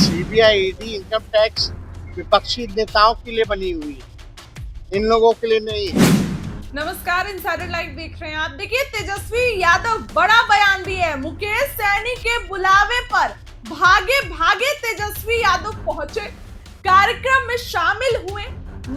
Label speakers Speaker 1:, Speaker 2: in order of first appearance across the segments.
Speaker 1: CBI, ED, income tax विपक्षी नेताओं के लिए बनी हुई है, इन लोगों के लिए नहीं है।
Speaker 2: नमस्कार, इनसाइडर लाइव देख रहे हैं आप। देखिए, तेजस्वी यादव बड़ा बयान दिए है। मुकेश सैनी के बुलावे पर भागे भागे तेजस्वी यादव पहुंचे, कार्यक्रम में शामिल हुए,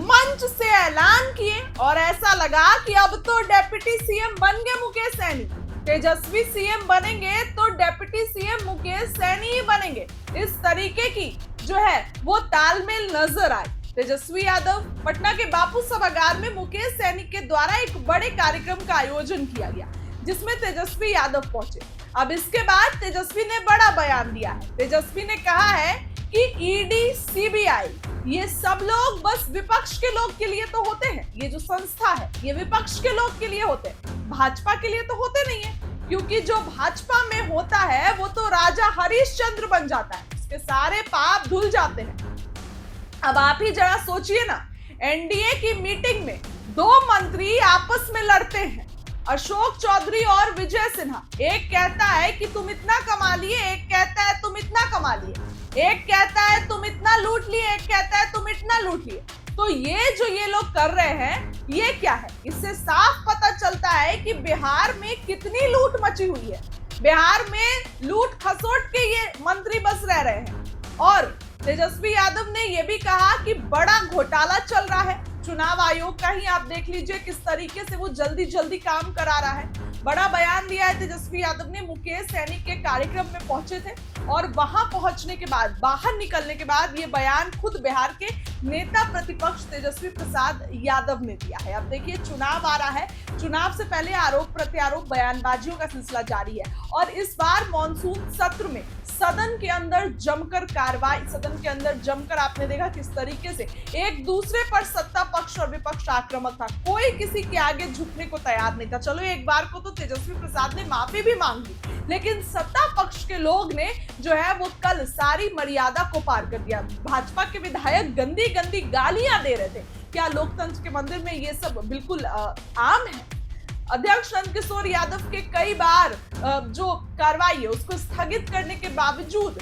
Speaker 2: मंच से ऐलान किए और ऐसा लगा कि अब तो डेप्यूटी सीएम बन गए मुकेश सैनी। तेजस्वी सीएम बनेंगे तो डेप्यूटी सीएम मुकेश सैनी ही बनेंगे। इस तरीके की जो है वो तालमेल नजर आई। तेजस्वी यादव पटना के बापू सभागार में मुकेश सैनी के द्वारा एक बड़े कार्यक्रम का आयोजन किया गया, जिसमें तेजस्वी यादव पहुंचे। अब इसके बाद तेजस्वी ने बड़ा बयान दिया है। तेजस्वी ने कहा है कि ईडी, सीबीआई ये सब लोग बस विपक्ष के लोग के लिए तो होते हैं। ये जो संस्था है ये विपक्ष के लोग के लिए होते हैं, भाजपा के लिए तो होते नहीं है, क्योंकि जो भाजपा में होता है वो तो राजा हरिश्चंद्र बन जाता है, उसके सारे पाप धुल जाते हैं। अब आप ही जरा सोचिए ना, एनडीए की मीटिंग में दो मंत्री आपस में लड़ते हैं, अशोक चौधरी और विजय सिन्हा। एक कहता है कि तुम इतना कमा लिए, एक कहता है तुम इतना कमा लिए, एक कहता है तुम इतना लूट लिए, एक कहता है तुम इतना लूट लिए। तो ये जो ये लोग कर रहे हैं ये क्या है? इससे साफ पता चलता है कि बिहार में कितनी लूट मची हुई है। बिहार में लूट खसोट के ये मंत्री बस रह रहे हैं। और तेजस्वी यादव ने यह भी कहा कि बड़ा घोटाला चल रहा है। चुनाव आयोग का ही आप देख लीजिए किस तरीके से वो जल्दी जल्दी काम करा रहा है। बड़ा बयान दिया है तेजस्वी यादव ने। मुकेश सैनी के कार्यक्रम में पहुंचे थे और वहां पहुंचने के बाद, बाहर निकलने के बाद ये बयान खुद बिहार के नेता प्रतिपक्ष तेजस्वी प्रसाद यादव ने दिया है। अब देखिए, चुनाव आ रहा है, चुनाव से पहले आरोप प्रत्यारोप बयानबाजियों का सिलसिला जारी है और इस बार मॉनसून सत्र में सदन के अंदर जमकर कार्रवाई, सदन के अंदर जमकर आपने देखा किस तरीके से एक दूसरे पर सत्ता पक्ष और विपक्ष आक्रामक था। कोई किसी के आगे झुकने को तैयार नहीं था। चलो, एक बार को तो तेजस्वी प्रसाद ने माफी भी मांगी, लेकिन सत्ता पक्ष के लोग ने जो है वो कल सारी मर्यादा को पार कर दिया। भाजपा के विधायक गंदी गंदी गालियां दे रहे थे। क्या लोकतंत्र के मंदिर में ये सब बिल्कुल आम है? अध्यक्ष नंदकिशोर यादव के कई बार जो कार्रवाई है उसको स्थगित करने के बावजूद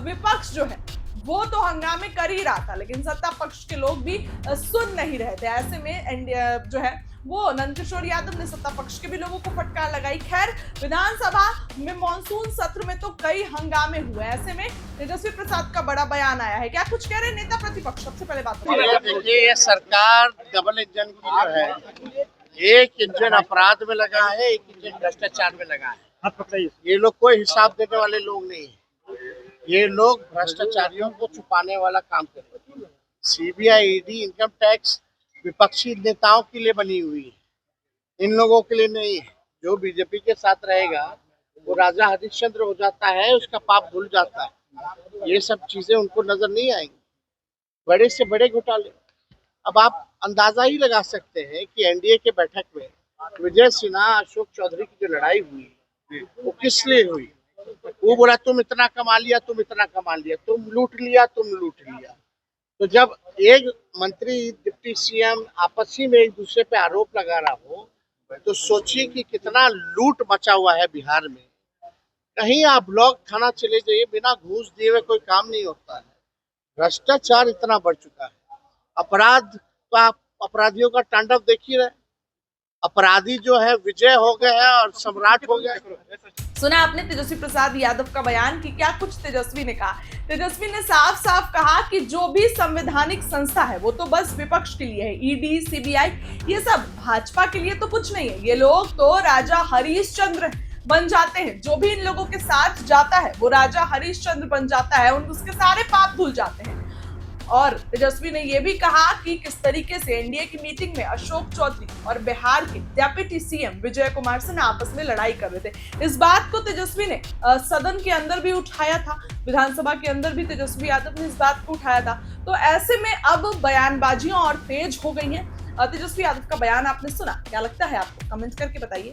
Speaker 2: विपक्ष जो है वो तो हंगामे कर ही रहा था, लेकिन सत्ता पक्ष के लोग भी सुन नहीं रहे थे। ऐसे में जो है वो नंदकिशोर यादव ने सत्ता पक्ष के भी लोगों को फटकार लगाई। खैर, विधानसभा में मॉनसून सत्र में तो कई हंगामे हुए। ऐसे में तेजस्वी प्रसाद का बड़ा बयान आया है। क्या कुछ कह रहे नेता प्रतिपक्ष? सबसे पहले बात
Speaker 1: देखिए, ये सरकार डबल इंजन की जो है, एक इंजन अपराध में लगा है, एक इंजन भ्रष्टाचार में लगा है। ये लोग कोई हिसाब देने वाले लोग नहीं है। ये लोग भ्रष्टाचारियों को छुपाने वाला काम करते हैं। सीबीआई, ईडी, इनकम टैक्स विपक्षी नेताओं के लिए बनी हुई है, इन लोगों के लिए नहीं है। जो बीजेपी के साथ रहेगा वो राजा हरिश्चंद्र हो जाता है, उसका पाप धुल जाता है। ये सब चीजें उनको नजर नहीं आएंगी। बड़े से बड़े घोटाले। अब आप अंदाजा ही लगा सकते हैं कि एनडीए के बैठक में विजय सिन्हा, अशोक चौधरी की जो लड़ाई हुई वो किस लिए हुई? वो बोला तुम इतना कमा लिया, तुम इतना कमा लिया, तुम लूट लिया, तुम लूट लिया। तो जब एक मंत्री, डिप्टी सीएम आपस ही में एक दूसरे पे आरोप लगा रहा हो, तो सोचिए कि कितना लूट मचा हुआ है बिहार में। कहीं आप ब्लॉक थाना चले जाइए, बिना घूस दिए हुए कोई काम नहीं होता है। भ्रष्टाचार इतना बढ़ चुका है। अपराध तो आप अपराधियों का तांडव देख ही रहे। अपराधी जो है विजय हो गए हैं और सम्राट हो गए।
Speaker 2: सुना आपने तेजस्वी प्रसाद यादव का बयान कि क्या कुछ तेजस्वी ने कहा। तेजस्वी ने साफ साफ कहा कि जो भी संवैधानिक संस्था है वो तो बस विपक्ष के लिए है। ईडी, सीबीआई ये सब भाजपा के लिए तो कुछ नहीं है। ये लोग तो राजा हरिश्चंद्र बन जाते हैं। जो भी इन लोगों के साथ जाता है वो राजा हरिश्चंद्र बन जाता है, उसके सारे पाप धुल जाते हैं। और तेजस्वी ने यह भी कहा कि किस तरीके से एनडीए की मीटिंग में अशोक चौधरी और बिहार के डेप्यूटी सीएम विजय कुमार सिन्हा आपस में लड़ाई कर रहे थे। इस बात को तेजस्वी ने सदन के अंदर भी उठाया था, विधानसभा के अंदर भी तेजस्वी यादव ने इस बात को उठाया था। तो ऐसे में अब बयानबाजियां और तेज हो गई हैं। तेजस्वी यादव का बयान आपने सुना, क्या लगता है आपको? कमेंट करके बताइए।